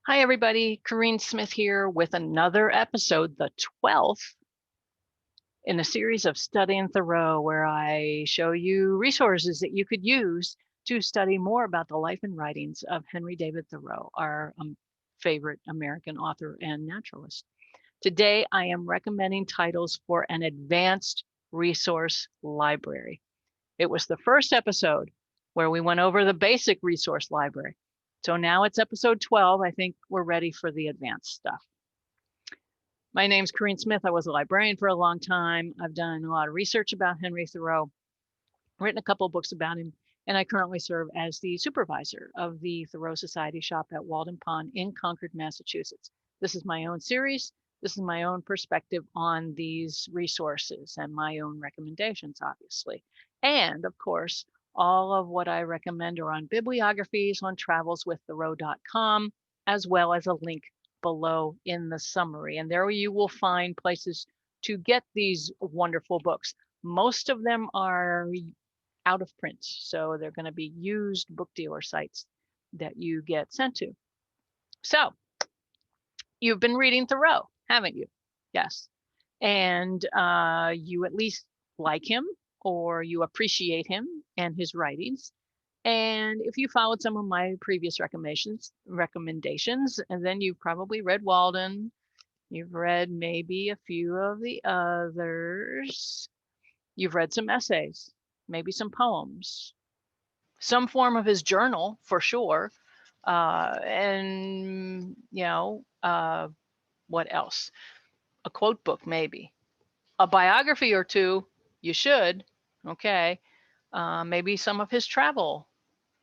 Hi, everybody. Corrine Smith here with another episode, the 12th in a series of Studying Thoreau, where I show you resources that you could use to study more about the life and writings of Henry David Thoreau, our favorite American author and naturalist. Today, I am recommending titles for an advanced resource library. It was the first episode where we went over the basic resource library. So now it's episode 12. I think we're ready for the advanced stuff. My name's Corrine Smith. I was a librarian for a long time. I've done a lot of research about Henry Thoreau, written a couple of books about him, and I currently serve as the supervisor of the Thoreau Society shop at Walden Pond in Concord, Massachusetts. This is my own series. This is my own perspective on these resources and my own recommendations, obviously. And of course, all of what I recommend are on bibliographies on travelswiththoreau.com, as well as a link below in the summary. And there you will find places to get these wonderful books. Most of them are out of print, so they're going to be used book dealer sites that you get sent to. So you've been reading Thoreau, haven't you? Yes. And you at least like him, or you appreciate him and his writings. And if you followed some of my previous recommendations, and then you've probably read Walden, you've read maybe a few of the others, you've read some essays, maybe some poems, some form of his journal for sure. And, what else? A quote book, maybe. A biography or two, you should. Okay. Maybe some of his travel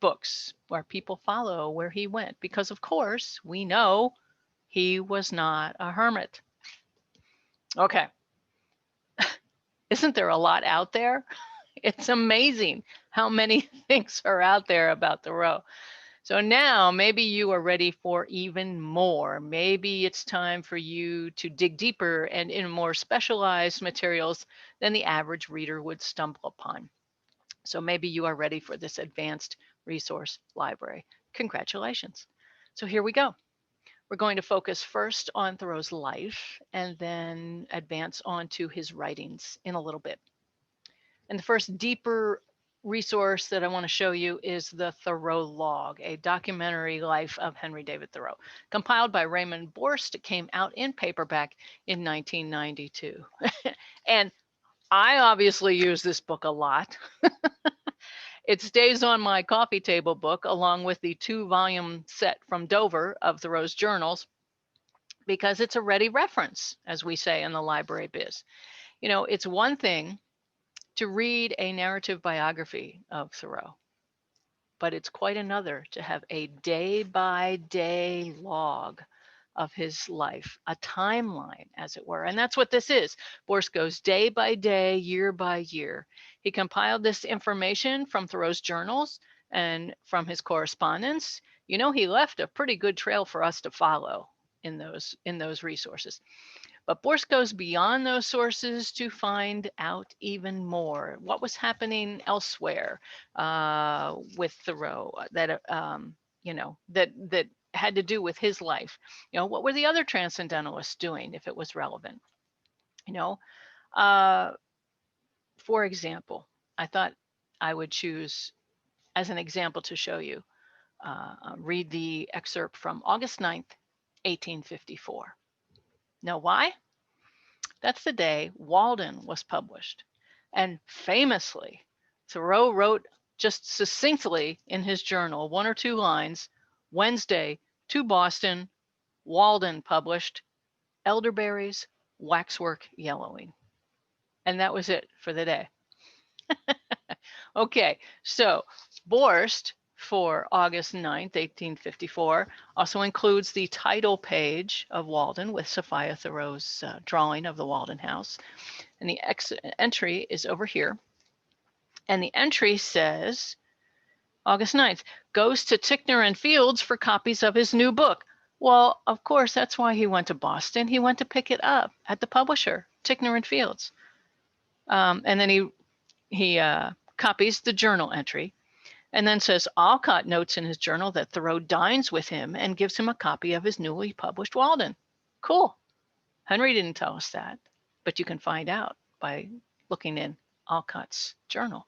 books where people follow where he went, because of course we know he was not a hermit. Okay. Isn't there a lot out there? It's amazing how many things are out there about Thoreau. So now maybe you are ready for even more. Maybe it's time for you to dig deeper and in more specialized materials than the average reader would stumble upon. So maybe you are ready for this advanced resource library. Congratulations. So here we go. We're going to focus first on Thoreau's life and then advance on to his writings in a little bit. And the first deeper resource that I want to show you is the Thoreau Log, a documentary life of Henry David Thoreau, compiled by Raymond Borst. It came out in paperback in 1992. And I obviously use this book a lot. It stays on my coffee table book along with the 2-volume set from Dover of Thoreau's journals, because it's a ready reference, as we say in the library biz. You know, it's one thing to read a narrative biography of Thoreau, but it's quite another to have a day-by-day log of his life, a timeline, as it were. And that's what this is. Borst goes day by day, year by year. He compiled this information from Thoreau's journals and from his correspondence. You know, he left a pretty good trail for us to follow in those resources. But Borst goes beyond those sources to find out even more. What was happening elsewhere with Thoreau that that had to do with his life? You know, what were the other transcendentalists doing if it was relevant? You know, for example, I thought I would choose as an example to show you. Read the excerpt from August 9th, 1854. Know why? That's the day Walden was published. And famously, Thoreau wrote just succinctly in his journal, 1 or 2 lines, Wednesday to Boston, Walden published, elderberries, waxwork yellowing. And that was it for the day. Okay, so Borst for August 9th, 1854, also includes the title page of Walden with Sophia Thoreau's drawing of the Walden house. And the entry is over here. And the entry says, August 9th, goes to Ticknor and Fields for copies of his new book. Well, of course, that's why he went to Boston. He went to pick it up at the publisher, Ticknor and Fields. And then he copies the journal entry. And then says Alcott notes in his journal that Thoreau dines with him and gives him a copy of his newly published Walden. Cool. Henry didn't tell us that, but you can find out by looking in Alcott's journal.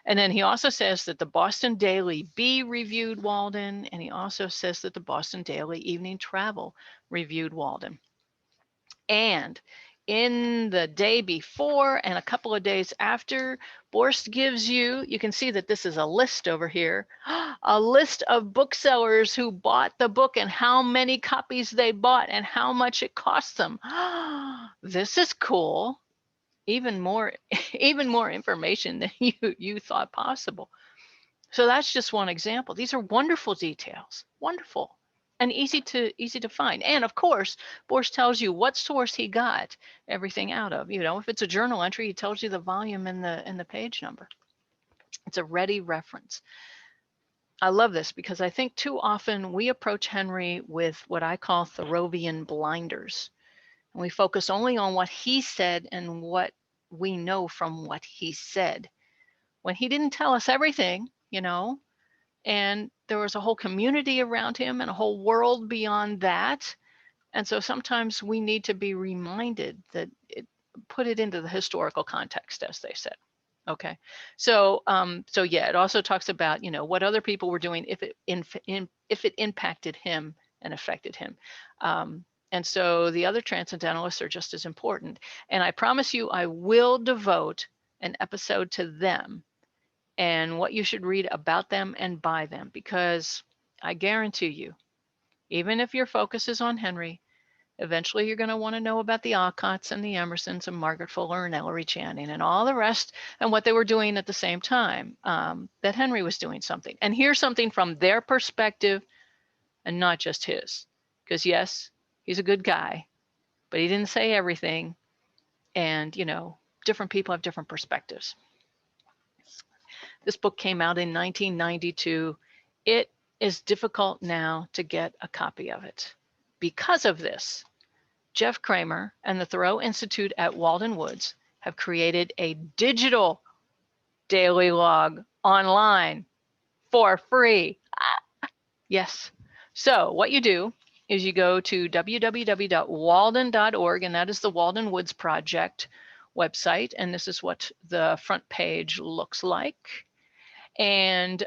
And then he also says that the Boston Daily Bee reviewed Walden, and he also says that the Boston Daily Evening Travel reviewed Walden. And in the day before and a couple of days after, Borst gives you, you can see that this is a list over here, a list of booksellers who bought the book and how many copies they bought and how much it cost them. This is cool. Even more information than you thought possible. So that's just one example. These are wonderful details, wonderful, and easy to find. And of course, Borst tells you what source he got everything out of. You know, if it's a journal entry, he tells you the volume and the page number. It's a ready reference. I love this because I think too often we approach Henry with what I call Thoreauvian blinders. And we focus only on what he said and what we know from what he said. When he didn't tell us everything, you know, and there was a whole community around him and a whole world beyond that. And so sometimes we need to be reminded that put it into the historical context, as they said. Okay, so yeah, it also talks about, you know, what other people were doing if it impacted him and affected him. And so the other transcendentalists are just as important. And I promise you, I will devote an episode to them and what you should read about them and by them, because I guarantee you, even if your focus is on Henry, eventually you're going to want to know about the Alcotts and the Emersons and Margaret Fuller and Ellery Channing and all the rest and what they were doing at the same time, that Henry was doing something. And here's something from their perspective and not just his. Because yes, he's a good guy, but he didn't say everything. And, you know, different people have different perspectives. This book came out in 1992. It is difficult now to get a copy of it. Because of this, Jeff Kramer and the Thoreau Institute at Walden Woods have created a digital daily log online for free. Yes. So what you do is you go to www.walden.org, and that is the Walden Woods Project website. And this is what the front page looks like. And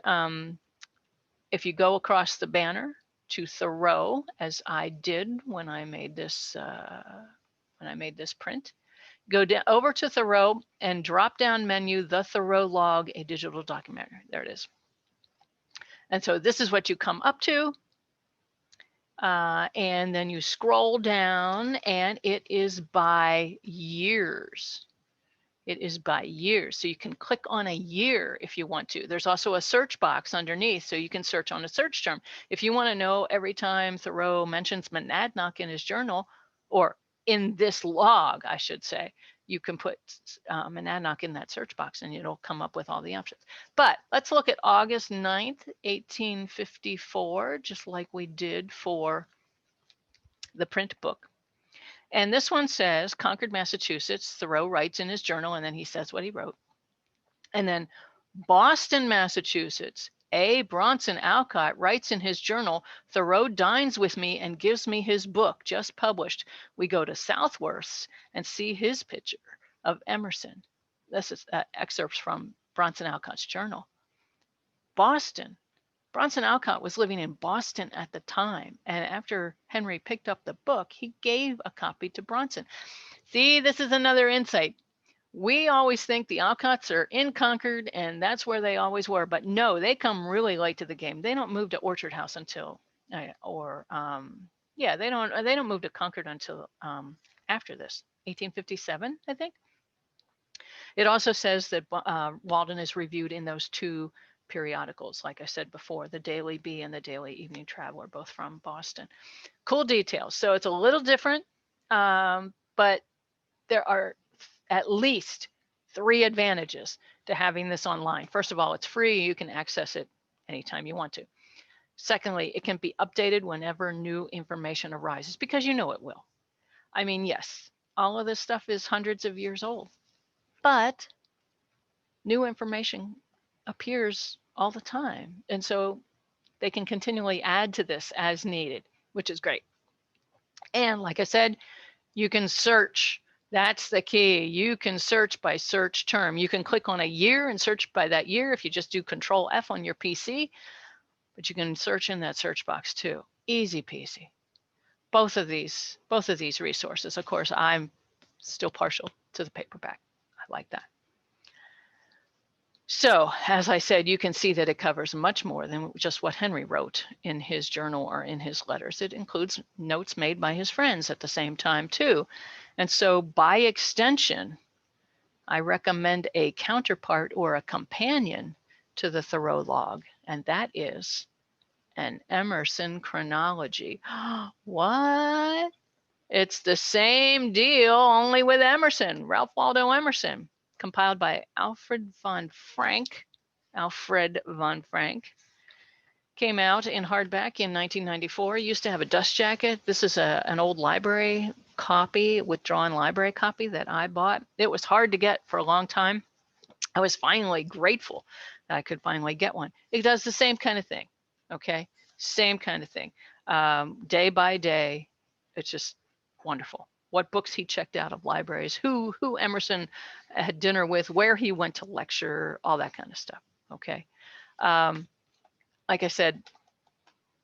if you go across the banner to Thoreau, as I did when I made this print, go over to Thoreau and drop down menu, the Thoreau log, a digital document. There it is. And so this is what you come up to. And then you scroll down and it is by years. It is by years. So you can click on a year if you want to. There's also a search box underneath, so you can search on a search term. If you want to know every time Thoreau mentions Monadnock in his journal, or in this log, I should say, you can put Monadnock in that search box and it'll come up with all the options. But let's look at August 9th, 1854, just like we did for the print book. And this one says, Concord, Massachusetts. Thoreau writes in his journal, and then he says what he wrote. And then Boston, Massachusetts. A. Bronson Alcott writes in his journal, Thoreau dines with me and gives me his book, just published. We go to Southworth's and see his picture of Emerson. This is excerpts from Bronson Alcott's journal. Boston. Bronson Alcott was living in Boston at the time, and after Henry picked up the book, he gave a copy to Bronson. See, this is another insight. We always think the Alcotts are in Concord, and that's where they always were, but no, they come really late to the game. They don't move to Orchard House until, they don't move to Concord until after this, 1857, I think. It also says that Walden is reviewed in those two periodicals, like I said before, the Daily Bee and the Daily Evening Traveler, both from Boston. Cool details. So it's a little different, but there are at least 3 advantages to having this online. First of all, it's free. You can access it anytime you want to. Secondly, it can be updated whenever new information arises, because you know it will. I mean, yes, all of this stuff is hundreds of years old, but new information appears all the time. And so they can continually add to this as needed, which is great. And like I said, you can search. That's the key. You can search by search term. You can click on a year and search by that year if you just do Control F on your PC, but you can search in that search box too. Easy peasy. Both of these resources. Of course, I'm still partial to the paperback. I like that. So, as I said, you can see that it covers much more than just what Henry wrote in his journal or in his letters. It includes notes made by his friends at the same time, too. And so, by extension, I recommend a counterpart or a companion to the Thoreau log, and that is an Emerson Chronology. What? It's the same deal, only with Emerson, Ralph Waldo Emerson, compiled by Alfred von Frank. Came out in hardback in 1994. Used to have a dust jacket. This is an old library copy, withdrawn library copy that I bought. It was hard to get for a long time. I was finally grateful that I could finally get one. It does the same kind of thing, okay? Same kind of thing. Day by day, it's just wonderful. What books he checked out of libraries, who Emerson had dinner with, where he went to lecture, all that kind of stuff, okay? Like I said,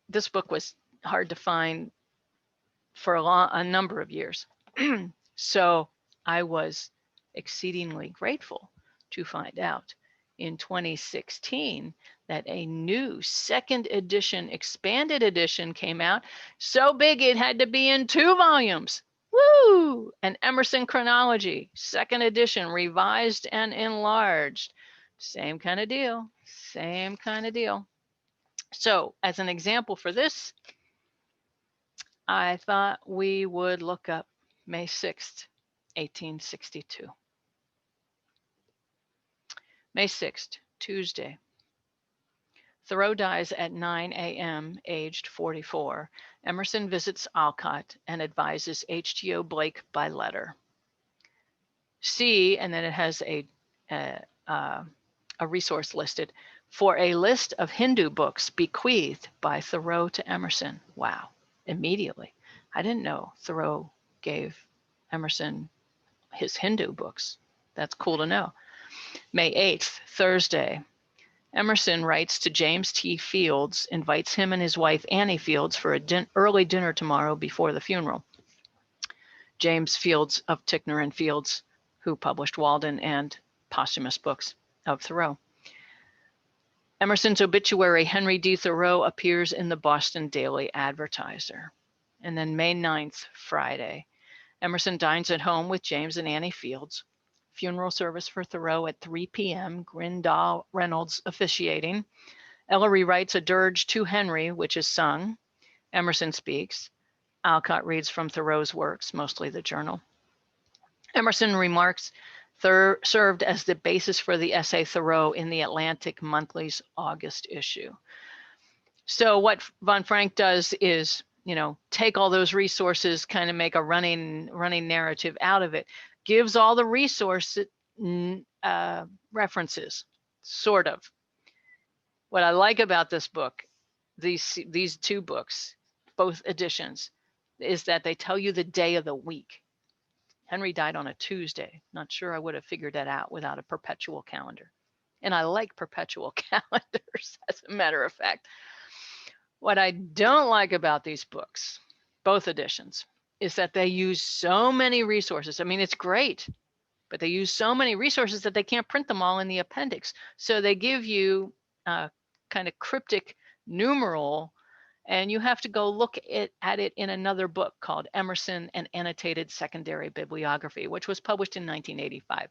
this book was hard to find for a number of years. So I was exceedingly grateful to find out in 2016 that a new second edition, expanded edition came out. So big it had to be in 2 volumes. Woo! An Emerson Chronology, second edition, revised and enlarged. Same kind of deal, same kind of deal. So as an example for this, I thought we would look up May 6th, 1862. May 6th, Tuesday. Thoreau dies at 9 a.m., aged 44. Emerson visits Alcott and advises H.G.O. Blake by letter. See, and then it has a resource listed, for a list of Hindu books bequeathed by Thoreau to Emerson. Wow, immediately. I didn't know Thoreau gave Emerson his Hindu books. That's cool to know. May 8th, Thursday. Emerson writes to James T. Fields, invites him and his wife Annie Fields for an early dinner tomorrow before the funeral. James Fields of Ticknor and Fields, who published Walden and posthumous books of Thoreau. Emerson's obituary, Henry D. Thoreau, appears in the Boston Daily Advertiser. And then May 9th, Friday, Emerson dines at home with James and Annie Fields. Funeral service for Thoreau at 3 p.m., Grindal Reynolds officiating. Ellery writes a dirge to Henry, which is sung. Emerson speaks. Alcott reads from Thoreau's works, mostly the journal. Emerson remarks, served as the basis for the essay Thoreau in the Atlantic Monthly's August issue. So what von Frank does is, take all those resources, kind of make a running narrative out of it, gives all the resource references, sort of. What I like about this book, these 2 books, both editions, is that they tell you the day of the week. Henry died on a Tuesday. Not sure I would have figured that out without a perpetual calendar. And I like perpetual calendars, as a matter of fact. What I don't like about these books, both editions, is that they use so many resources. I mean, it's great, but they use so many resources that they can't print them all in the appendix. So they give you a kind of cryptic numeral, and you have to go look at it in another book called Emerson, an Annotated Secondary Bibliography, which was published in 1985.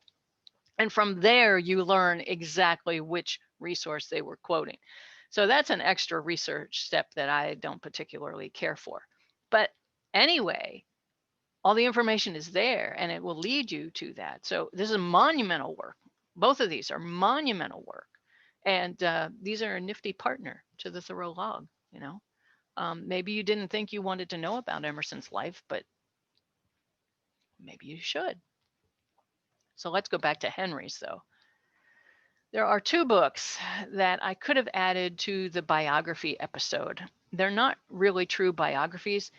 And from there, you learn exactly which resource they were quoting. So that's an extra research step that I don't particularly care for. But anyway, all the information is there and it will lead you to that. So this is a monumental work. Both of these are monumental work. And these are a nifty partner to the Thoreau log, Maybe you didn't think you wanted to know about Emerson's life, but maybe you should. So let's go back to Henry's, though. There are two books that I could have added to the biography episode. They're not really true biographies.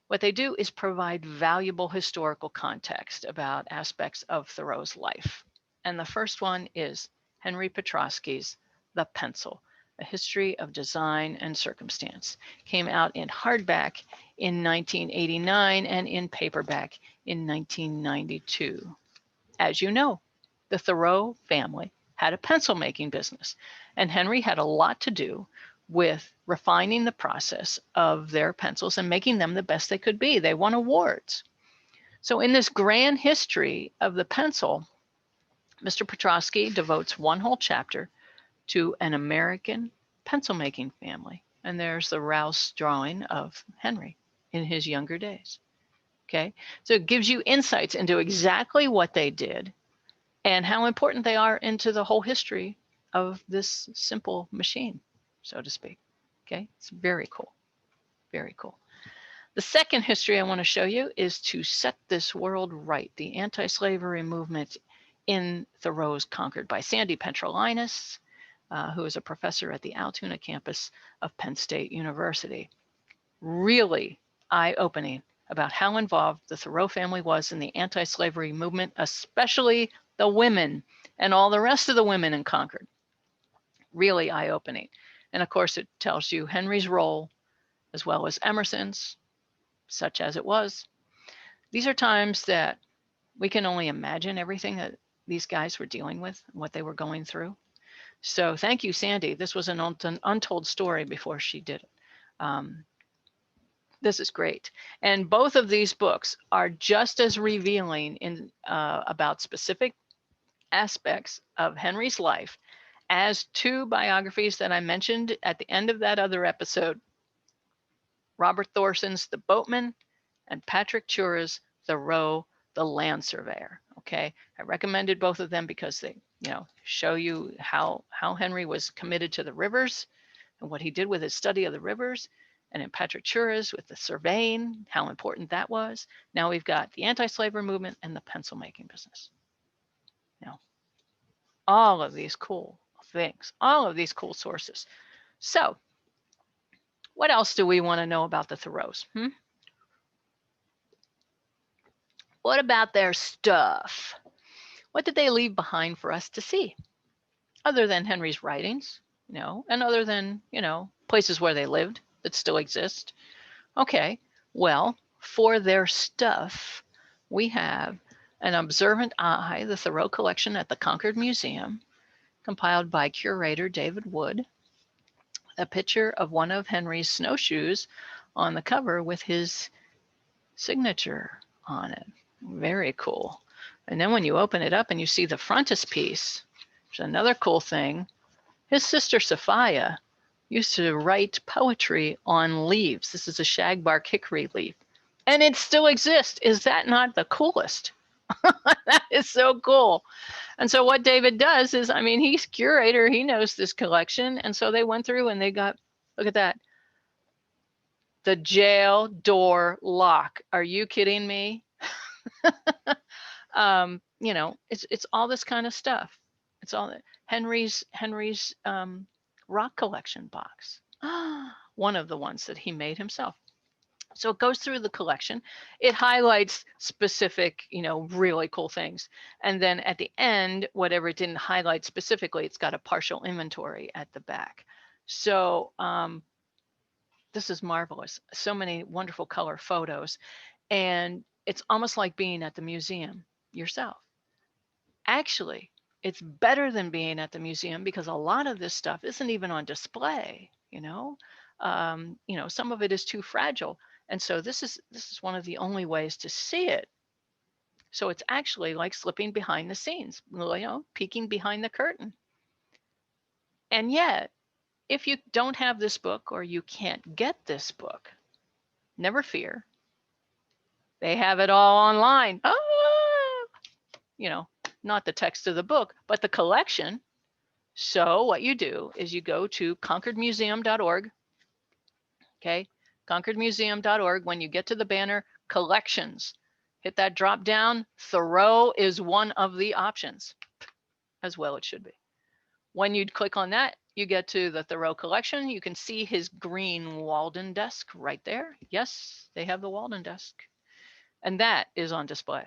What they do is provide valuable historical context about aspects of Thoreau's life. And the first one is Henry Petrovsky's The Pencil, A History of Design and Circumstance. Came out in hardback in 1989 and in paperback in 1992. As you know, the Thoreau family had a pencil making business, and Henry had a lot to do with refining the process of their pencils and making them the best they could be. They won awards. So in this grand history of the pencil, Mr. Petrovsky devotes one whole chapter to an American pencil making family. And there's the Rouse drawing of Henry in his younger days. Okay, so it gives you insights into exactly what they did and how important they are into the whole history of this simple machine, so to speak. Okay, it's very cool, very cool. The second history I want to show you is To Set This World Right, the anti-slavery movement in Thoreau's Concord by Sandy Petrolinas, who is a professor at the Altoona campus of Penn State University. Really eye-opening about how involved the Thoreau family was in the anti-slavery movement, especially the women and all the rest of the women in Concord. Really eye-opening. And of course, it tells you Henry's role as well as Emerson's, such as it was. These are times that we can only imagine everything that these guys were dealing with, what they were going through. So thank you, Sandy. This was an untold story before she did it. This is great. And both of these books are just as revealing in about specific aspects of Henry's life as two biographies that I mentioned at the end of that other episode, Robert Thorson's The Boatman and Patrick Chura's Thoreau, the Land Surveyor. Okay, I recommended both of them because they, show you how Henry was committed to the rivers and what he did with his study of the rivers. And in Patrick Chura's with the surveying, how important that was. Now we've got the anti-slavery movement and the pencil making business. Now, all of these cool things, all of these cool sources. So what else do we want to know about the Thoreaus? What about their stuff? What did they leave behind for us to see? Other than Henry's writings, and other than, places where they lived that still exist. Okay, well, for their stuff, we have an observant eye, the Thoreau Collection at the Concord Museum, compiled by curator David Wood, a picture of one of Henry's snowshoes on the cover with his signature on it. Very cool. And then when you open it up and you see the frontispiece, which is another cool thing, his sister Sophia used to write poetry on leaves. This is a shagbark hickory leaf, and it still exists. Is that not the coolest? That is so cool. And so what David does is, he's curator, he knows this collection. And so they went through and they got, look at that, the jail door lock. Are you kidding me? It's all this kind of stuff. It's all Henry's rock collection box. One of the ones that he made himself. So it goes through the collection. It highlights specific, really cool things. And then at the end, whatever it didn't highlight specifically, it's got a partial inventory at the back. So this is marvelous. So many wonderful color photos. And it's almost like being at the museum yourself. Actually, it's better than being at the museum because a lot of this stuff isn't even on display, some of it is too fragile. And so this is one of the only ways to see it. So it's actually like slipping behind the scenes, peeking behind the curtain. And yet, if you don't have this book or you can't get this book, never fear. They have it all online. Not the text of the book, but the collection. So what you do is you go to concordmuseum.org. Okay, concordmuseum.org. When you get to the banner collections, hit that drop down. Thoreau is one of the options, as well it should be. When you click on that, you get to the Thoreau Collection. You can see his green Walden desk right there. Yes, they have the Walden desk. And that is on display.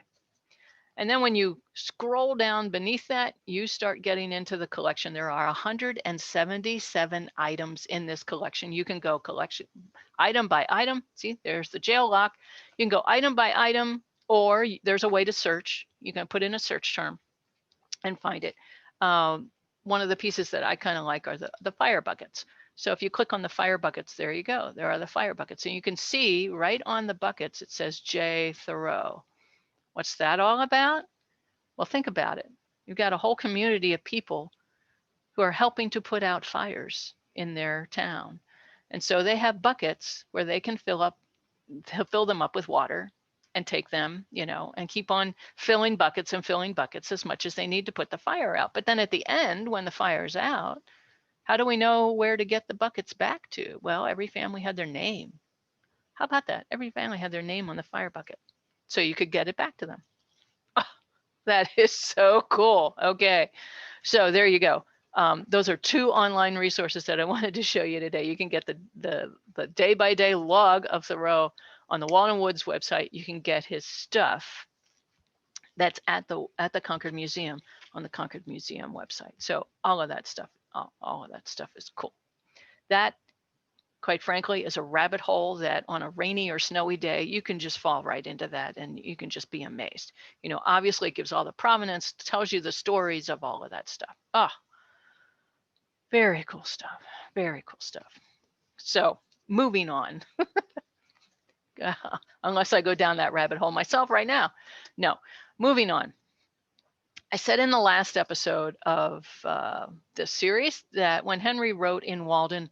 And then when you scroll down beneath that, you start getting into the collection. There are 177 items in this collection. You can go collection item by item. See, there's the jail lock. You can go item by item, or there's a way to search. You can put in a search term and find it. One of the pieces that I kind of like are the fire buckets. So if you click on the fire buckets, there you go. There are the fire buckets. And you can see right on the buckets, it says J. Thoreau. What's that all about? Well, think about it. You've got a whole community of people who are helping to put out fires in their town. And so they have buckets where they can fill them up with water and take them, and keep on filling buckets as much as they need to put the fire out. But then at the end, when the fire's out, how do we know where to get the buckets back to? Well, every family had their name. How about that? Every family had their name on the fire bucket, so you could get it back to them. Oh, that is so cool. Okay, so there you go. Those are 2 online resources that I wanted to show you today. You can get the day-by-day log of Thoreau on the Walden Woods website. You can get his stuff that's at the Concord Museum on the Concord Museum website. So all of that stuff is cool. That, quite frankly, is a rabbit hole that on a rainy or snowy day, you can just fall right into that and you can just be amazed. Obviously it gives all the provenance, tells you the stories of all of that stuff. Very cool stuff. Very cool stuff. So moving on, unless I go down that rabbit hole myself right now. No, moving on. I said in the last episode of this series that when Henry wrote in Walden,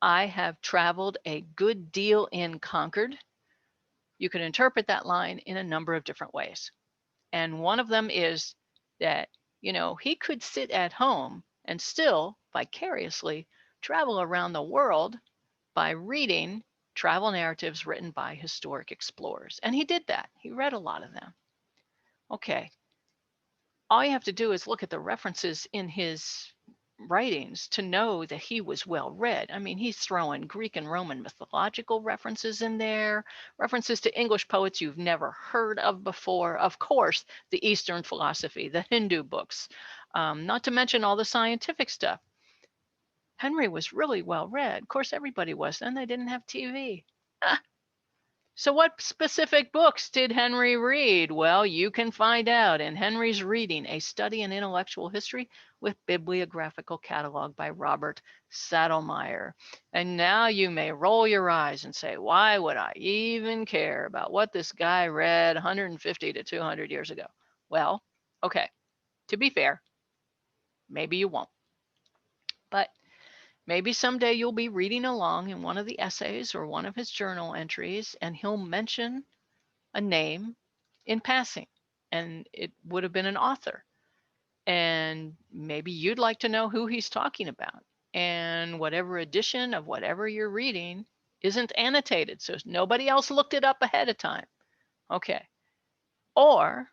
I have traveled a good deal in Concord. You can interpret that line in a number of different ways. And one of them is that, he could sit at home and still vicariously travel around the world by reading travel narratives written by historic explorers. And he did that. He read a lot of them. Okay. All you have to do is look at the references in his writings to know that he was well read. I mean, he's throwing Greek and Roman mythological references in there, references to English poets you've never heard of before. Of course, the Eastern philosophy, the Hindu books, not to mention all the scientific stuff. Henry was really well read. Of course, everybody was. Then they didn't have TV. So what specific books did Henry read? Well, you can find out in Henry's Reading, A Study in Intellectual History with Bibliographical Catalog by Robert Saddlemeyer. And now you may roll your eyes and say, why would I even care about what this guy read 150 to 200 years ago? Well, okay, to be fair, maybe you won't. But maybe someday you'll be reading along in one of the essays or one of his journal entries, and he'll mention a name in passing, and it would have been an author. And maybe you'd like to know who he's talking about. And whatever edition of whatever you're reading isn't annotated, so nobody else looked it up ahead of time. Okay. Or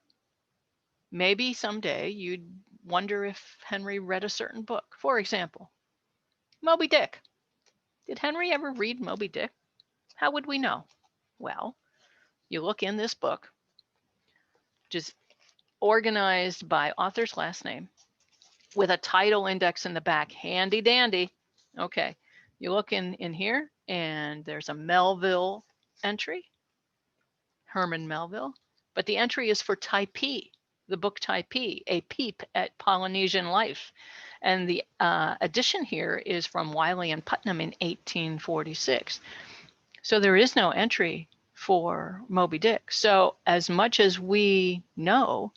maybe someday you'd wonder if Henry read a certain book. For example, Moby Dick. Did Henry ever read Moby Dick? How would we know? Well, you look in this book, which is organized by author's last name with a title index in the back, handy dandy. Okay, you look in here and there's a Melville entry, Herman Melville, but the entry is for Typee, the book Typee, A Peep at Polynesian Life. And the edition here is from Wiley and Putnam in 1846. So there is no entry for Moby Dick. So as much as we know,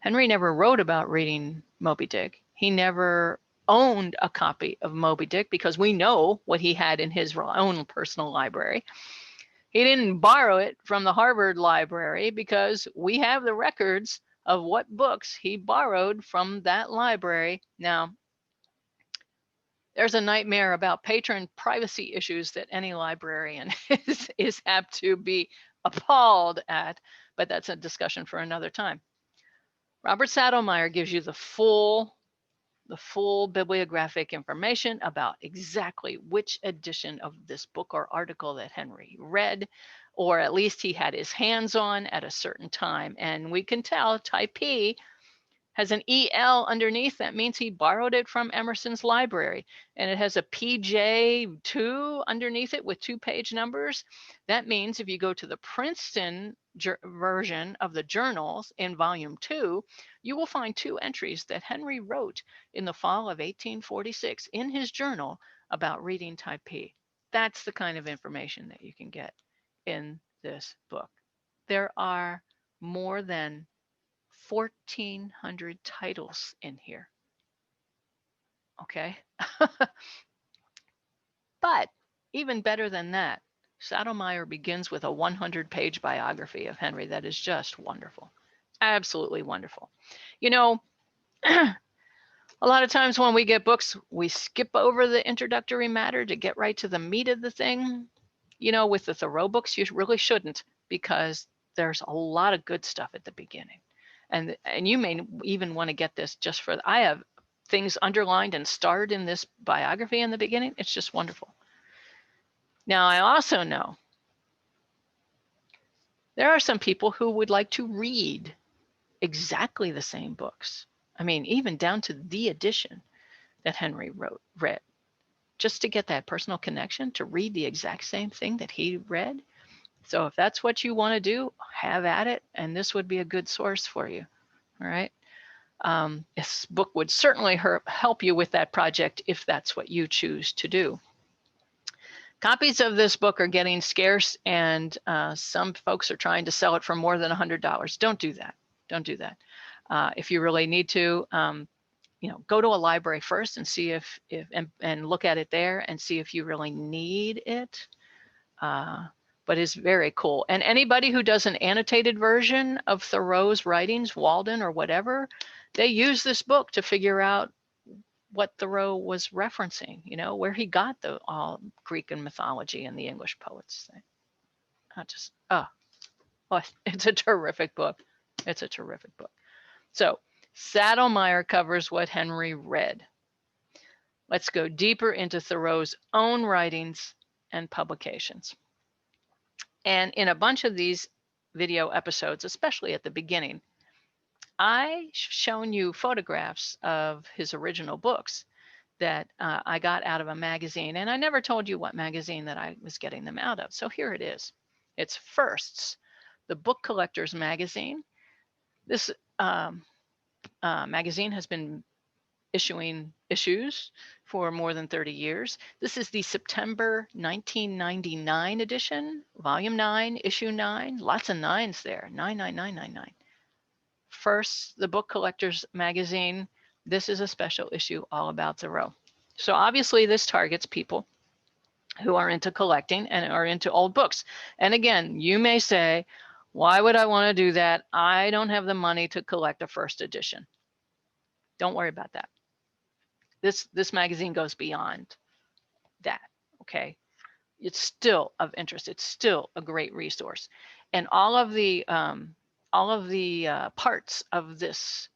Henry never wrote about reading Moby Dick. He never owned a copy of Moby Dick because we know what he had in his own personal library. He didn't borrow it from the Harvard Library because we have the records of what books he borrowed from that library. Now, there's a nightmare about patron privacy issues that any librarian is apt to be appalled at, but that's a discussion for another time. Robert Saddlemeyer gives you the full the full bibliographic information about exactly which edition of this book or article that Henry read, or at least he had his hands on at a certain time. And we can tell typee has an EL underneath. That means he borrowed it from Emerson's library. And it has a PJ2 underneath it with 2 page numbers. That means if you go to the Princeton version of the journals in volume 2, you will find 2 entries that Henry wrote in the fall of 1846 in his journal about reading typee. That's the kind of information that you can get in this book. There are more than 1,400 titles in here. Okay. But even better than that, Saddlemeyer begins with a 100-page biography of Henry that is just wonderful. Absolutely wonderful. You know, a lot of times when we get books, we skip over the introductory matter to get right to the meat of the thing. You know, with the Thoreau books, you really shouldn't, because there's a lot of good stuff at the beginning. And you may even want to get this just for, I have things underlined and starred in this biography in the beginning. It's just wonderful. Now, I also know there are some people who would like to read exactly the same books. I mean, even down to the edition that Henry read, just to get that personal connection, to read the exact same thing that he read. So if that's what you want to do, have at it. And this would be a good source for you. All right. This book would certainly help you with that project if that's what you choose to do. Copies of this book are getting scarce, and some folks are trying to sell it for more than $100. Don't do that. Don't do that. If you really need to, you know, go to a library first and see if and look at it there and see if you really need it. But it's very cool. And anybody who does an annotated version of Thoreau's writings, Walden or whatever, they use this book to figure out what Thoreau was referencing, you know, where he got the Greek and mythology and the English poets. It's a terrific book. It's a terrific book. So Saddlemeyer covers what Henry read. Let's go deeper into Thoreau's own writings and publications. And in a bunch of these video episodes, especially at the beginning, I've shown you photographs of his original books that I got out of a magazine. And I never told you what magazine that I was getting them out of. So here it is. It's Firsts, the Book Collectors Magazine. This magazine has been issuing issues for more than 30 years. This is the September 1999 edition, volume 9, issue 9, lots of 9s there, 99999. First, the Book Collectors Magazine. This is a special issue all about Thoreau. So obviously this targets people who are into collecting and are into old books. And again, you may say, why would I want to do that? I don't have the money to collect a first edition. Don't worry about that. This magazine goes beyond that, okay? It's still of interest. It's still a great resource. And all of the parts of this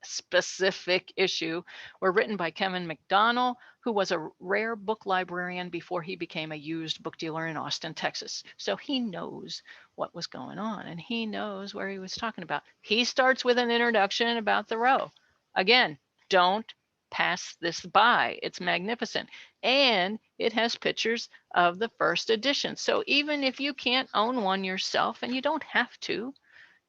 specific issue were written by Kevin Mcdonald, who was a rare book librarian before he became a used book dealer in Austin, Texas. So he knows what was going on and he knows where he was talking about. He starts with an introduction about Thoreau. Again, don't pass this by. It's magnificent. And it has pictures of the first edition. So even if you can't own one yourself, and you don't have to,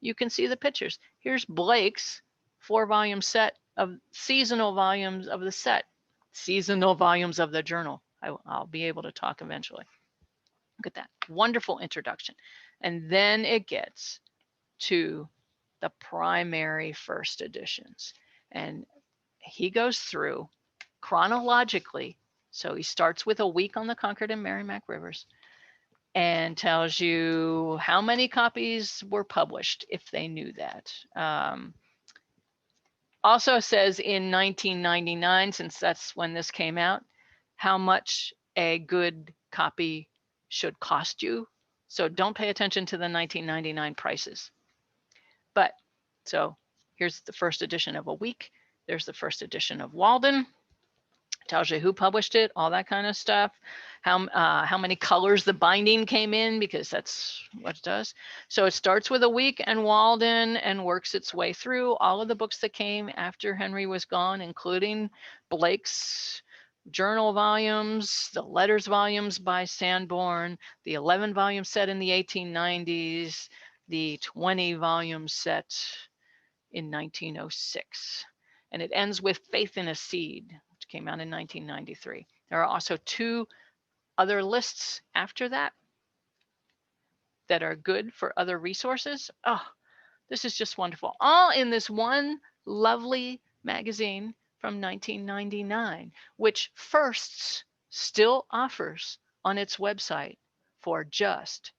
you can see the pictures. Here's Blake's 4-volume set of seasonal volumes of the set, seasonal volumes of the journal. I'll be able to talk eventually. Look at that wonderful introduction. And then it gets to the primary first editions. And he goes through chronologically. So he starts with a week on the Concord and Merrimack Rivers and tells you how many copies were published, if they knew that. Also says in 1999, since that's when this came out, how much a good copy should cost you. So don't pay attention to the 1999 prices. But so here's the first edition of a week. There's the first edition of Walden. Tells you who published it, all that kind of stuff. How many colors the binding came in, because that's what it does. So it starts with a week and Walden and works its way through all of the books that came after Henry was gone, including Blake's journal volumes, the letters volumes by Sanborn, the 11 volume set in the 1890s, the 20 volume set in 1906. And it ends with Faith in a Seed, which came out in 1993. There are also 2 other lists after that that are good for other resources. Oh, this is just wonderful. All in this one lovely magazine from 1999, which Firsts still offers on its website for just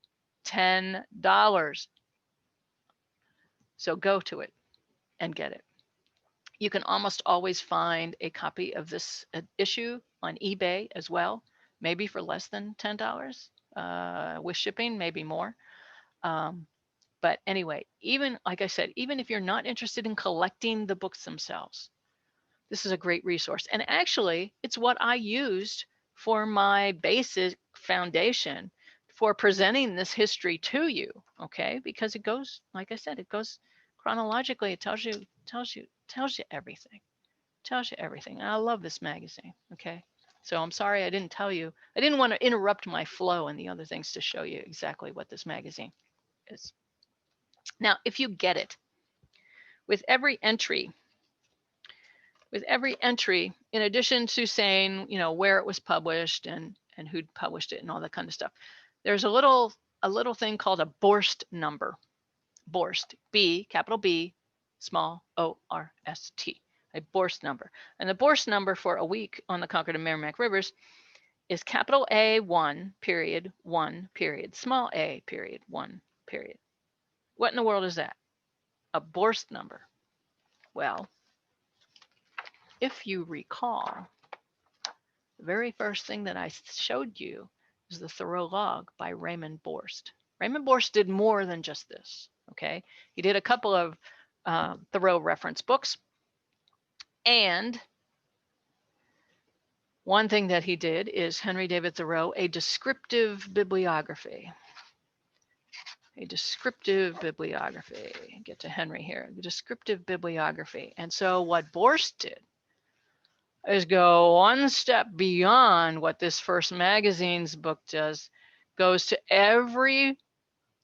$10. So go to it and get it. You can almost always find a copy of this issue on eBay as well, maybe for less than $10 with shipping, maybe more. But anyway, even like I said, even if you're not interested in collecting the books themselves, this is a great resource. And actually, it's what I used for my basic foundation for presenting this history to you, okay? Because it goes, like I said, it goes chronologically. It tells you everything. Tells you everything. And I love this magazine, okay? So I'm sorry I didn't tell you. I didn't want to interrupt my flow and the other things to show you exactly what this magazine is. Now, if you get it, with every entry, in addition to saying, you know, where it was published and who'd published it and all that kind of stuff, there's a little thing called a Borst number. Borst, B, capital B, small O-R-S-T, a Borst number. And the Borst number for a week on the Concord and Merrimack Rivers is capital A1 period 1 period, small a period 1 period. What in the world is that? A Borst number. Well, if you recall, the very first thing that I showed you is the Thoreau log by Raymond Borst. Raymond Borst did more than just this, okay? He did a couple of Thoreau reference books. And one thing that he did is Henry David Thoreau, a descriptive bibliography. A descriptive bibliography. Get to Henry here. The descriptive bibliography. And so what Borst did is go one step beyond what this first magazine's book does, goes to every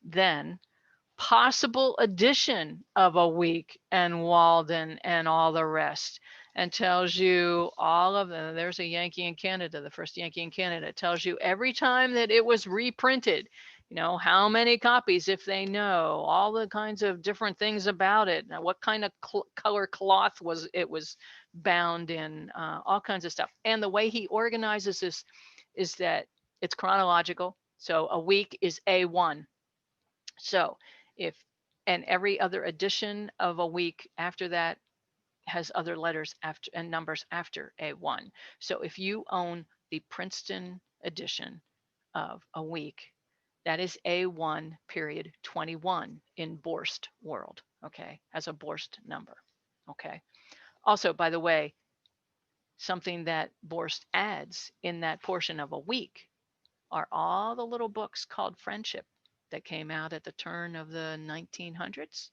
then possible edition of a week and Walden and all the rest, and tells you all of them. There's a Yankee in Canada, the first Yankee in Canada. It tells you every time that it was reprinted, you know, how many copies, if they know, all the kinds of different things about it, what kind of color cloth was bound in, all kinds of stuff. And the way he organizes this is that it's chronological. So a week is A1. So and every other edition of a week after that has other letters after and numbers after A1. So if you own the Princeton edition of a week, that is A1 period 21 in Borst world, okay, as a Borst number, okay. Also, by the way, something that Borst adds in that portion of a week are all the little books called Friendship that came out at the turn of the 1900s,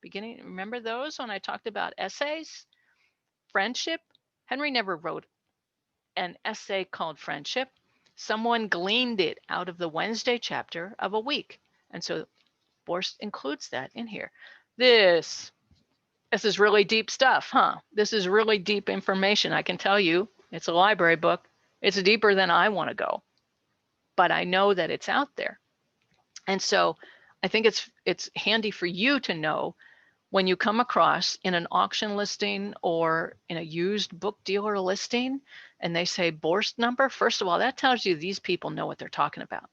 beginning. Remember those when I talked about essays? Friendship? Henry never wrote an essay called Friendship. Someone gleaned it out of the Wednesday chapter of a week. And so Borst includes that in here. This is really deep stuff, huh? This is really deep information. I can tell you, it's a library book. It's deeper than I want to go, but I know that it's out there. And so I think it's handy for you to know when you come across in an auction listing or in a used book dealer listing and they say Borst number, first of all, that tells you these people know what they're talking about,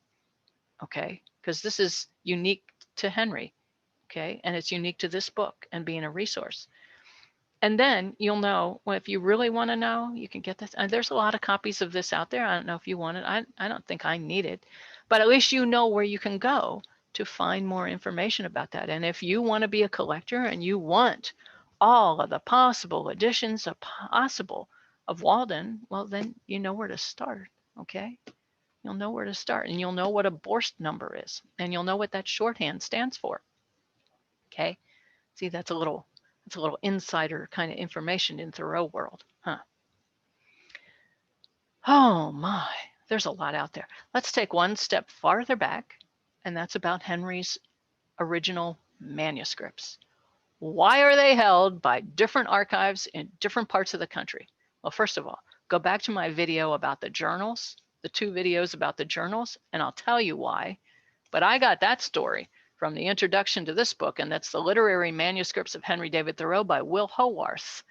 okay? Because this is unique to Henry, okay? And it's unique to this book and being a resource. And then you'll know, well, if you really want to know, you can get this. And there's a lot of copies of this out there. I don't know if you want it. I don't think I need it, but at least you know where you can go to find more information about that. And if you want to be a collector and you want all of the possible editions of Walden, well, then you know where to start, okay? You'll know where to start, and you'll know what a Borst number is, and you'll know what that shorthand stands for, okay? See, that's a little insider kind of information in Thoreau world, huh? Oh my, there's a lot out there. Let's take one step farther back, and that's about Henry's original manuscripts. Why are they held by different archives in different parts of the country? Well, first of all, go back to my video about the journals, the 2 videos about the journals, and I'll tell you why. But I got that story from the introduction to this book, and that's the Literary Manuscripts of Henry David Thoreau by Will Howarth.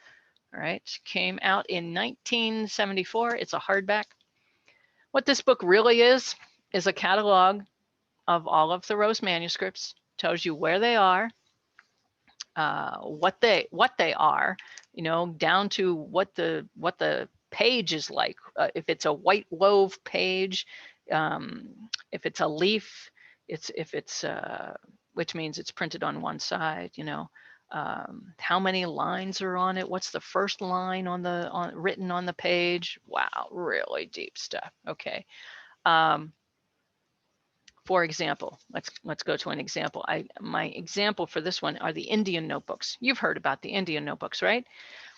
All right, came out in 1974. It's a hardback. What this book really is a catalog of all of Thoreau's manuscripts. Tells you where they are, what they are, you know, down to what the page is like. If it's a white wove page, if it's a leaf, which means it's printed on one side, you know, how many lines are on it, what's the first line written on the page. Wow, really deep stuff. Okay. For example, let's go to an example. My example for this one are the Indian notebooks. You've heard about the Indian notebooks, right?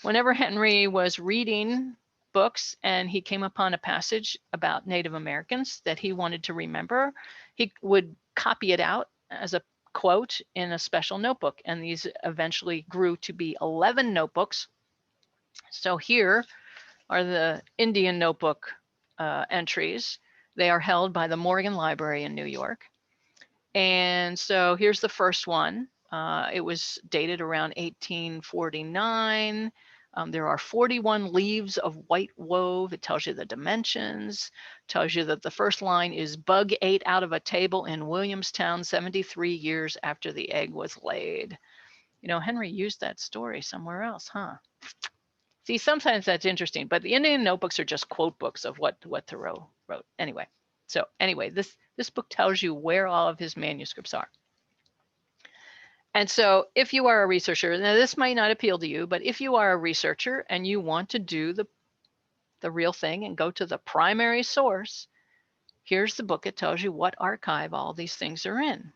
Whenever Henry was reading books and he came upon a passage about Native Americans that he wanted to remember, he would copy it out as a quote in a special notebook. And these eventually grew to be 11 notebooks. So here are the Indian notebook entries. They are held by the Morgan Library in New York. And so here's the first one. It was dated around 1849. There are 41 leaves of white wove. It tells you the dimensions, tells you that the first line is bug ate out of a table in Williamstown 73 years after the egg was laid. You know, Henry used that story somewhere else, huh? See, sometimes that's interesting, but the Indian notebooks are just quote books of what Thoreau wrote. Anyway, this book tells you where all of his manuscripts are. And so if you are a researcher, now this might not appeal to you, but if you are a researcher and you want to do the real thing and go to the primary source, here's the book. It tells you what archive all these things are in.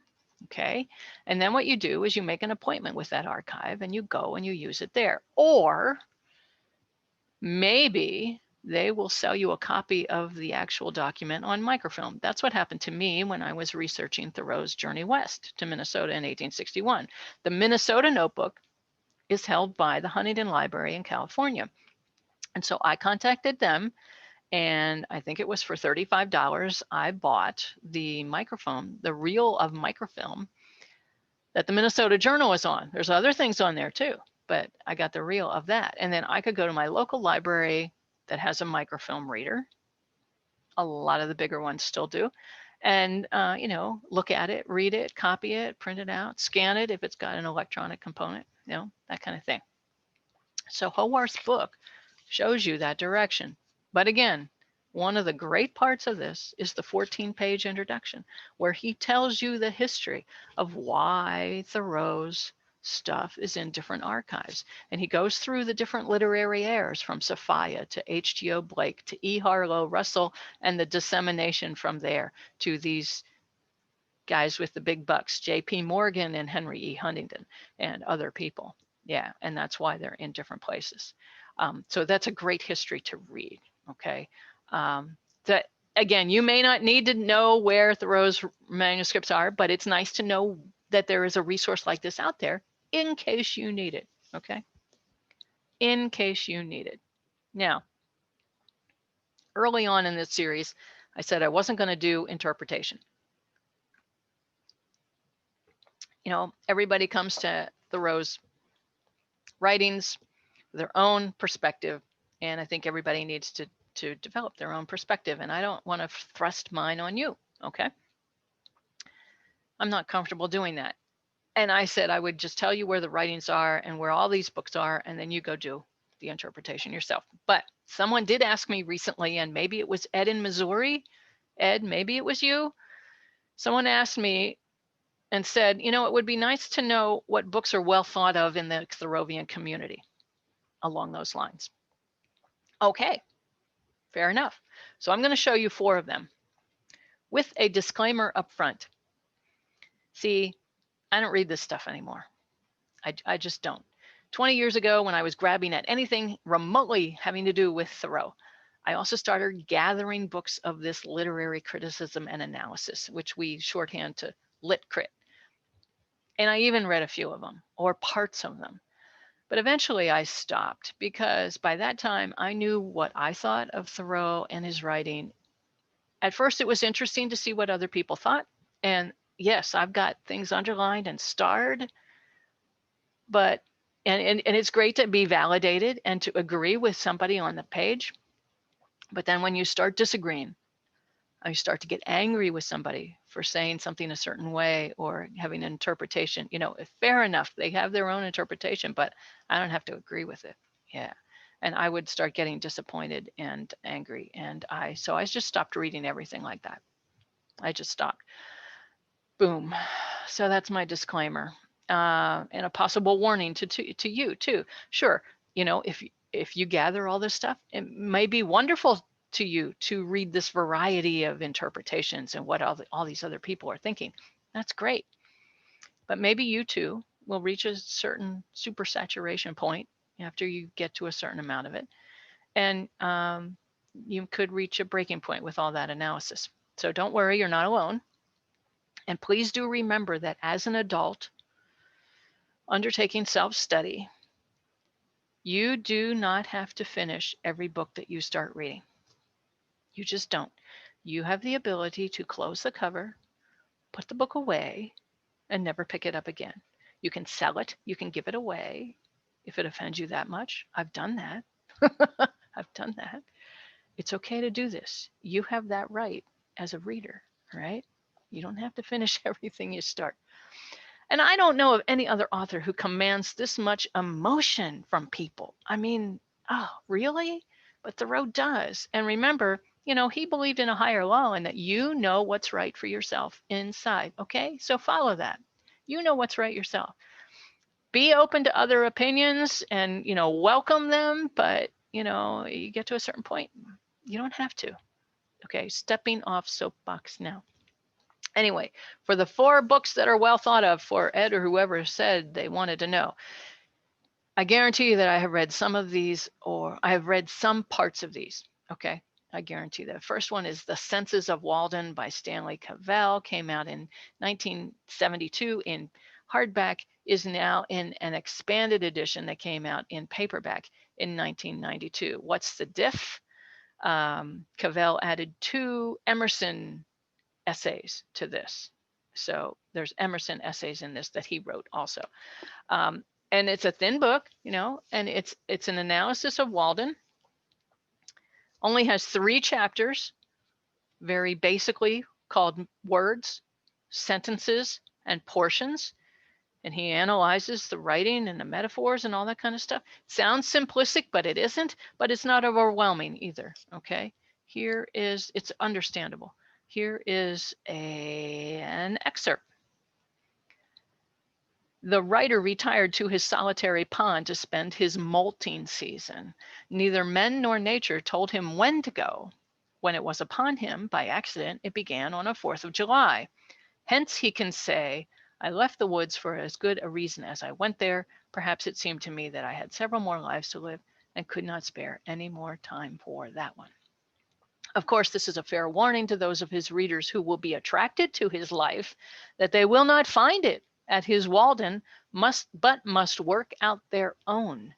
Okay. And then what you do is you make an appointment with that archive and you go and you use it there. Or maybe they will sell you a copy of the actual document on microfilm. That's what happened to me when I was researching Thoreau's Journey West to Minnesota in 1861. The Minnesota notebook is held by the Huntington Library in California. And so I contacted them, and I think it was for $35. I bought the microfilm, the reel of microfilm that the Minnesota Journal is on. There's other things on there too, but I got the reel of that. And then I could go to my local library that has a microfilm reader. A lot of the bigger ones still do. And, you know, look at it, read it, copy it, print it out, scan it if it's got an electronic component, you know, that kind of thing. So Howarth's book shows you that direction. But again, one of the great parts of this is the 14-page introduction, where he tells you the history of why Thoreau's stuff is in different archives. And he goes through the different literary heirs from Sophia to H.G.O. Blake to E. Harlow Russell, and the dissemination from there to these guys with the big bucks, J.P. Morgan and Henry E. Huntington and other people. Yeah, and that's why they're in different places. So that's a great history to read, okay? That again, you may not need to know where Thoreau's manuscripts are, but it's nice to know that there is a resource like this out there in case you need it, okay? In case you need it. Now, early on in this series, I said I wasn't going to do interpretation. You know, everybody comes to Thoreau's writings with their own perspective, and I think everybody needs to develop their own perspective, and I don't want to thrust mine on you, okay? I'm not comfortable doing that. And I said I would just tell you where the writings are and where all these books are, and then you go do the interpretation yourself. But someone did ask me recently, and maybe it was Ed in Missouri. Ed, maybe it was you. Someone asked me, and said, it would be nice to know what books are well thought of in the Thoreauvian community along those lines. Okay, fair enough. So I'm going to show you 4 of them with a disclaimer up front. See, I don't read this stuff anymore. I just don't. 20 years ago, when I was grabbing at anything remotely having to do with Thoreau, I also started gathering books of this literary criticism and analysis, which we shorthand to lit crit. And I even read a few of them or parts of them. But eventually I stopped because by that time I knew what I thought of Thoreau and his writing. At first it was interesting to see what other people thought. And yes, I've got things underlined and starred, but and it's great to be validated and to agree with somebody on the page. But then when you start disagreeing, you start to get angry with somebody for saying something a certain way or having an interpretation, fair enough, they have their own interpretation, but I don't have to agree with it. Yeah. And I would start getting disappointed and angry. And so I just stopped reading everything like that. I just stopped. Boom. So that's my disclaimer. And a possible warning to you too. Sure, if you gather all this stuff, it may be wonderful to you to read this variety of interpretations and what all these other people are thinking. That's great. But maybe you too will reach a certain supersaturation point after you get to a certain amount of it. And you could reach a breaking point with all that analysis. So don't worry, you're not alone. And please do remember that as an adult undertaking self-study, you do not have to finish every book that you start reading. You just don't. You have the ability to close the cover, put the book away, and never pick it up again. You can sell it. You can give it away if it offends you that much. I've done that. I've done that. It's okay to do this. You have that right as a reader, right? You don't have to finish everything you start. And I don't know of any other author who commands this much emotion from people. I mean, oh, really? But Thoreau does. And remember, he believed in a higher law and that you know what's right for yourself inside. Okay, so follow that. You know what's right yourself. Be open to other opinions and, welcome them. But, you get to a certain point, you don't have to. Okay, stepping off soapbox now. Anyway, for the 4 books that are well thought of for Ed or whoever said they wanted to know, I guarantee you that I have read some of these, or I have read some parts of these. Okay, I guarantee that. First one is The Senses of Walden by Stanley Cavell, came out in 1972 in hardback, is now in an expanded edition that came out in paperback in 1992. What's the diff? Cavell added 2 Emerson essays to this. So there's Emerson essays in this that he wrote also. And it's a thin book, and it's an analysis of Walden. Only has 3 chapters, very basically called words, sentences, and portions. And he analyzes the writing and the metaphors and all that kind of stuff. Sounds simplistic, but it isn't, but it's not overwhelming either, okay? It's understandable. Here is an excerpt. The writer retired to his solitary pond to spend his molting season. Neither men nor nature told him when to go. When it was upon him, by accident, it began on a 4th of July. Hence he can say, I left the woods for as good a reason as I went there. Perhaps it seemed to me that I had several more lives to live and could not spare any more time for that one. Of course, this is a fair warning to those of his readers who will be attracted to his life, that they will not find it at his Walden, but must work out their own.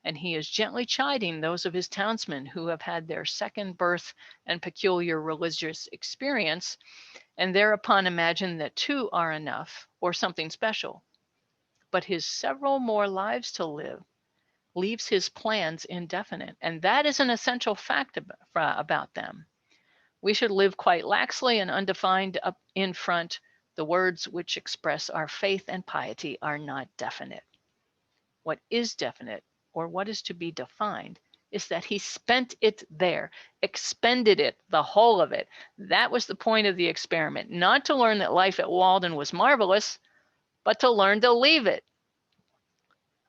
And he is gently chiding those of his townsmen who have had their second birth and peculiar religious experience, and thereupon imagine that 2 are enough or something special. But his several more lives to live leaves his plans indefinite, and that is an essential fact about them. We should live quite laxly and undefined up in front. The words which express our faith and piety are not definite. What is definite, or what is to be defined, is that he spent it there, expended it, the whole of it. That was the point of the experiment, not to learn that life at Walden was marvelous, but to learn to leave it.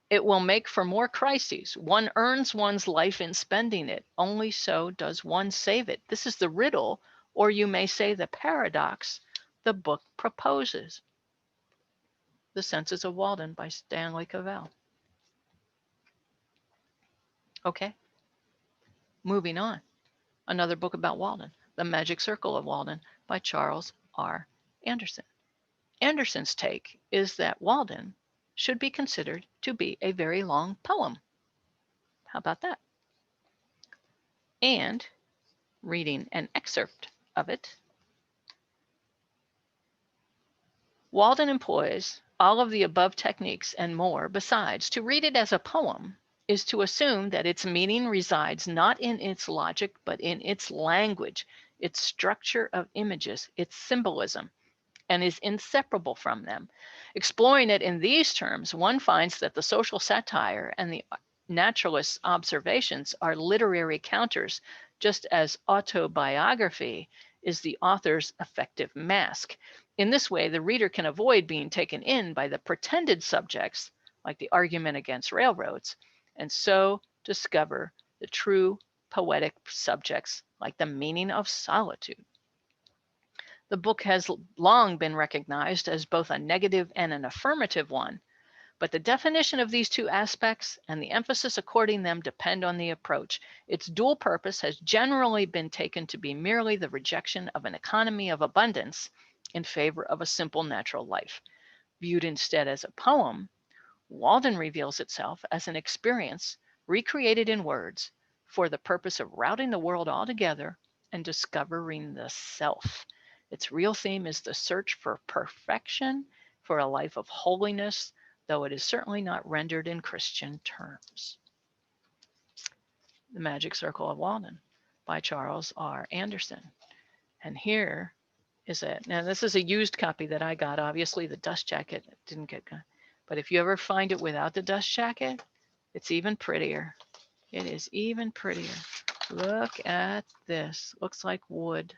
It will make for more crises. One earns one's life in spending it. Only so does one save it. This is the riddle, or you may say the paradox, the book proposes. The Senses of Walden by Stanley Cavell. Okay, moving on. Another book about Walden, The Magic Circle of Walden by Charles R. Anderson. Anderson's take is that Walden should be considered to be a very long poem. How about that? And reading an excerpt of it, Walden employs all of the above techniques and more besides. To read it as a poem is to assume that its meaning resides not in its logic, but in its language, its structure of images, its symbolism, and is inseparable from them. Exploring it in these terms, one finds that the social satire and the naturalist's observations are literary counters, just as autobiography is the author's effective mask. In this way, the reader can avoid being taken in by the pretended subjects, like the argument against railroads, and so discover the true poetic subjects, like the meaning of solitude. The book has long been recognized as both a negative and an affirmative one, but the definition of these two aspects and the emphasis according them depend on the approach. Its dual purpose has generally been taken to be merely the rejection of an economy of abundance in favor of a simple natural life. Viewed instead as a poem, Walden reveals itself as an experience recreated in words for the purpose of routing the world all together and discovering the self. Its real theme is the search for perfection, for a life of holiness, though it is certainly not rendered in Christian terms. The Magic Circle of Walden by Charles R. Anderson. And here is it. Now, this is a used copy that I got. Obviously, the dust jacket didn't get good. But if you ever find it without the dust jacket, it's even prettier. It is even prettier. Look at this. Looks like wood.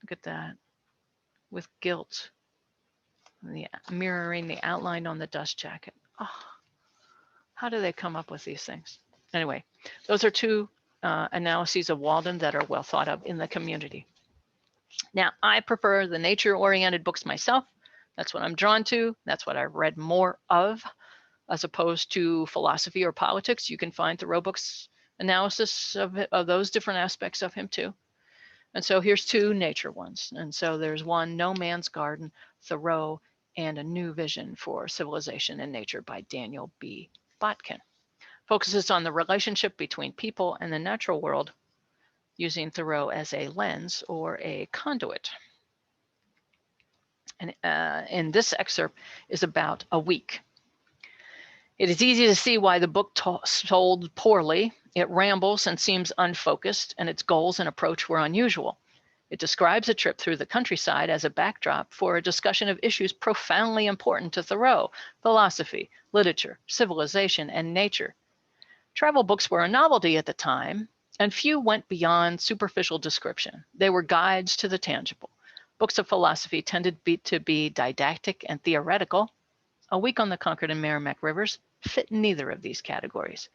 Look at that. With gilt. Mirroring the outline on the dust jacket. Oh, how do they come up with these things? Anyway, those are two analyses of Walden that are well thought of in the community. Now, I prefer the nature-oriented books myself. That's what I'm drawn to. That's what I've read more of, as opposed to philosophy or politics. You can find Thoreau books analysis of those different aspects of him too. And so here's two nature ones. And so there's one, No Man's Garden, Thoreau, and A New Vision for Civilization and Nature by Daniel B. Botkin. Focuses on the relationship between people and the natural world, using Thoreau as a lens or a conduit. And this excerpt is about a week. It is easy to see why the book sold poorly. It rambles and seems unfocused, and its goals and approach were unusual. It describes a trip through the countryside as a backdrop for a discussion of issues profoundly important to Thoreau: philosophy, literature, civilization, and nature. Travel books were a novelty at the time, and few went beyond superficial description. They were guides to the tangible. Books of philosophy tended to be didactic and theoretical. A Week on the Concord and Merrimack Rivers fit neither of these categories.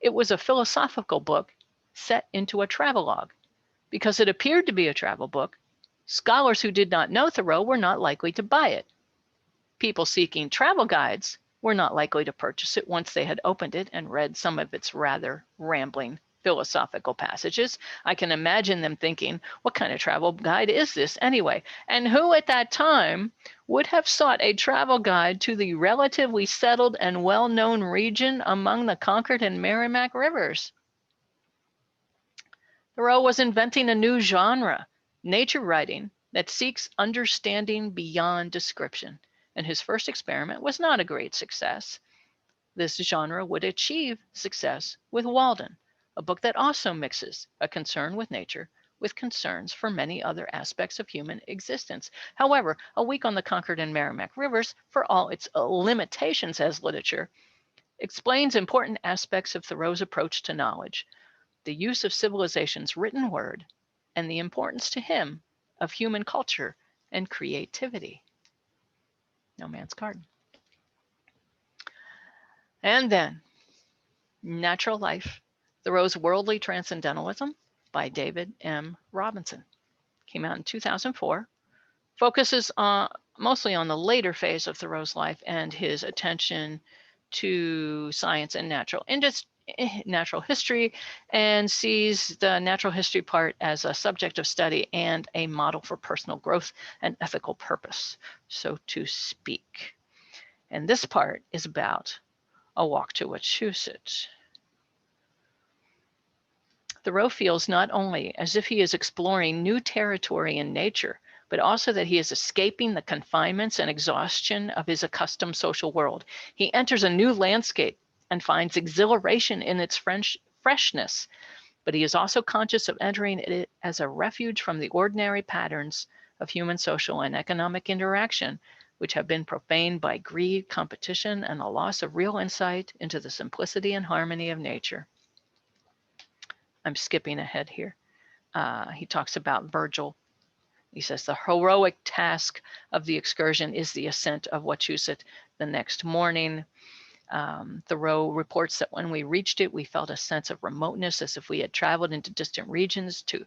It was a philosophical book set into a travelogue. Because it appeared to be a travel book, scholars who did not know Thoreau were not likely to buy it. People seeking travel guides were not likely to purchase it once they had opened it and read some of its rather rambling philosophical passages. I can imagine them thinking, what kind of travel guide is this anyway? And who at that time would have sought a travel guide to the relatively settled and well-known region among the Concord and Merrimack Rivers? Thoreau was inventing a new genre, nature writing, that seeks understanding beyond description, and his first experiment was not a great success. This genre would achieve success with Walden, a book that also mixes a concern with nature with concerns for many other aspects of human existence. However, A Week on the Concord and Merrimack Rivers, for all its limitations as literature, explains important aspects of Thoreau's approach to knowledge, the use of civilization's written word, and the importance to him of human culture and creativity. No Man's Garden. And then, Natural Life, Thoreau's Worldly Transcendentalism by David M. Robinson. Came out in 2004. Focuses mostly on the later phase of Thoreau's life and his attention to science and natural history, and sees the natural history part as a subject of study and a model for personal growth and ethical purpose, so to speak. And this part is about a walk to Wachusett. Thoreau feels not only as if he is exploring new territory in nature, but also that he is escaping the confinements and exhaustion of his accustomed social world. He enters a new landscape and finds exhilaration in its freshness, but he is also conscious of entering it as a refuge from the ordinary patterns of human social and economic interaction, which have been profaned by greed, competition, and a loss of real insight into the simplicity and harmony of nature. I'm skipping ahead here. He talks about Virgil. He says, the heroic task of the excursion is the ascent of Wachusett the next morning. Thoreau reports that when we reached it, we felt a sense of remoteness as if we had traveled into distant regions to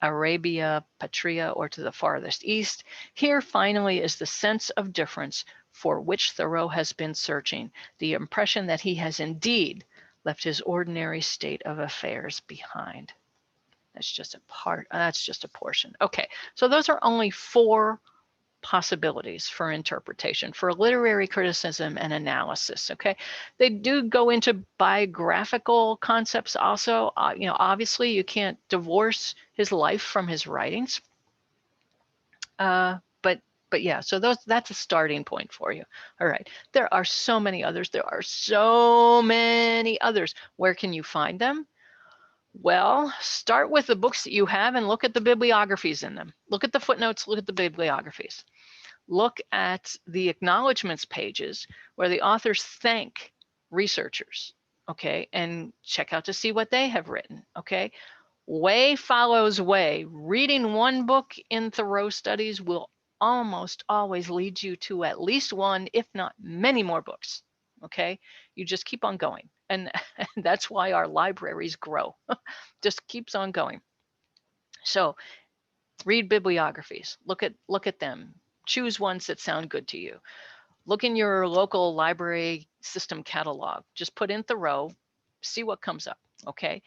Arabia, Patria, or to the farthest east. Here finally is the sense of difference for which Thoreau has been searching, the impression that he has indeed left his ordinary state of affairs behind. That's just a part, that's just a portion. Okay, so those are only 4 possibilities for interpretation, for literary criticism and analysis, okay? They do go into biographical concepts also. Obviously you can't divorce his life from his writings. But yeah, so that's a starting point for you. All right, there are so many others. Where can you find them? Well, start with the books that you have and look at the bibliographies in them. Look at the footnotes, look at the bibliographies. Look at the acknowledgments pages where the authors thank researchers, okay, and check out to see what they have written, okay? Way follows way. Reading one book in Thoreau studies will almost always lead you to at least one, if not many more books, okay? You just keep on going. And that's why our libraries grow. Just keeps on going. So read bibliographies, look at them, choose ones that sound good to you. Look in your local library system catalog, just put in Thoreau, see what comes up, okay?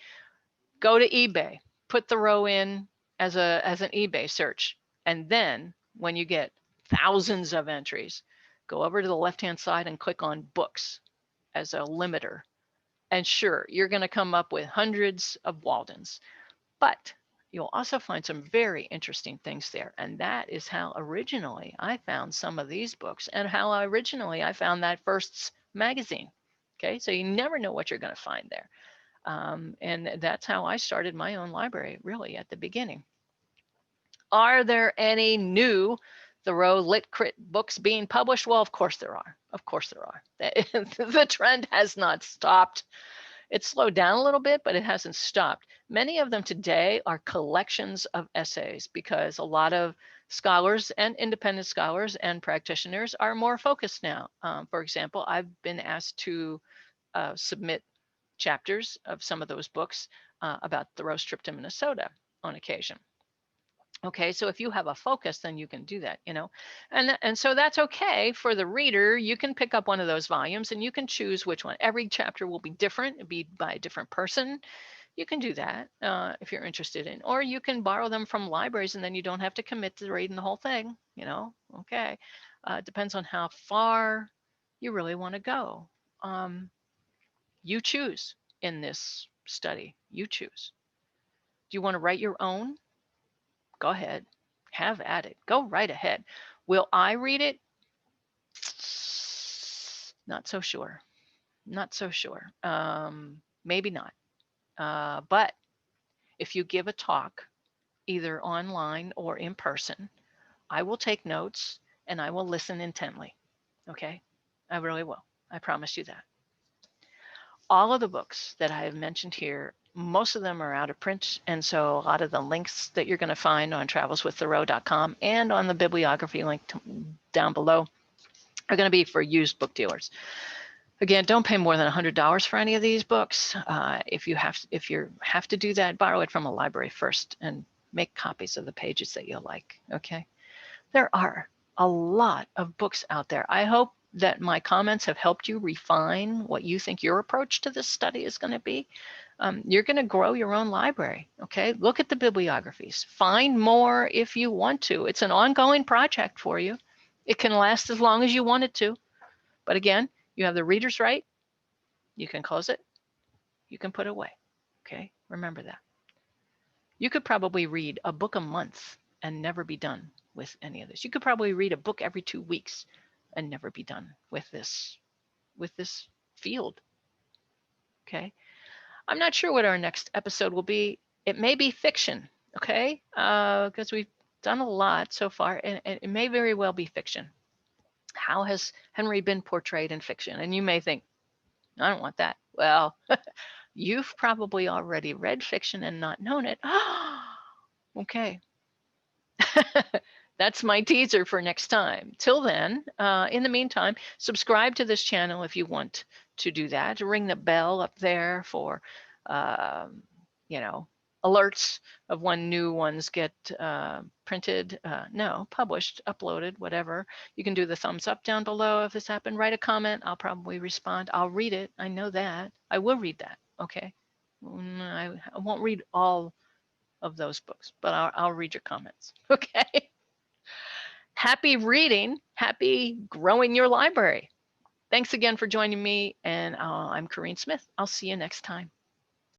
Go to eBay, put Thoreau in as an eBay search, and then when you get thousands of entries, go over to the left-hand side and click on books as a limiter. And sure, you're going to come up with hundreds of Waldens, but you'll also find some very interesting things there. And that is how originally I found some of these books and how originally I found that Firsts magazine. Okay, so you never know what you're going to find there. And that's how I started my own library, really, at the beginning. Are there any new Thoreau Lit Crit books being published? Well, of course there are. Of course there are. The trend has not stopped. It slowed down a little bit, but it hasn't stopped. Many of them today are collections of essays because a lot of scholars and independent scholars and practitioners are more focused now. For example, I've been asked to submit chapters of some of those books about Thoreau's trip to Minnesota on occasion. Okay, so if you have a focus, then you can do that, and so that's okay for the reader. You can pick up one of those volumes and you can choose which one. Every chapter will be different, it'll be by a different person. You can do that if you're interested in, or you can borrow them from libraries and then you don't have to commit to reading the whole thing, okay. It depends on how far you really want to go. You choose in this study, you choose. Do you want to write your own? Go ahead, have at it, go right ahead. Will I read it? Not so sure, not so sure. Maybe not. But if you give a talk, either online or in person, I will take notes and I will listen intently. Okay, I really will. I promise you that. all of the books that I have mentioned here, most of them are out of print. And so a lot of the links that you're going to find on travelswiththoreau.com and on the bibliography link down below are going to be for used book dealers. Again, don't pay more than $100 for any of these books. If you have to do that, borrow it from a library first and make copies of the pages that you like. Okay. There are a lot of books out there. I hope that my comments have helped you refine what you think your approach to this study is going to be. You're going to grow your own library. Okay. Look at the bibliographies. Find more if you want to. It's an ongoing project for you. It can last as long as you want it to. But again, you have the reader's right. You can close it. You can put it away. Okay. Remember that. You could probably read a book a month and never be done with any of this. You could probably read a book every 2 weeks and never be done with this field. Okay. I'm not sure what our next episode will be. It may be fiction. Okay. Because we've done a lot so far, and it may very well be fiction. How has Henry been portrayed in fiction? And you may think, I don't want that. Well, you've probably already read fiction and not known it. Okay. That's my teaser for next time. Till then, in the meantime, subscribe to this channel if you want to do that. Ring the bell up there for, alerts of when new ones get printed, published, uploaded, whatever. You can do the thumbs up down below if this happened. Write a comment. I'll probably respond. I'll read it. I know that. I will read that. Okay. I won't read all of those books, but I'll read your comments. Okay. Happy reading. Happy growing your library. Thanks again for joining me. And I'm Corrine Smith. I'll see you next time.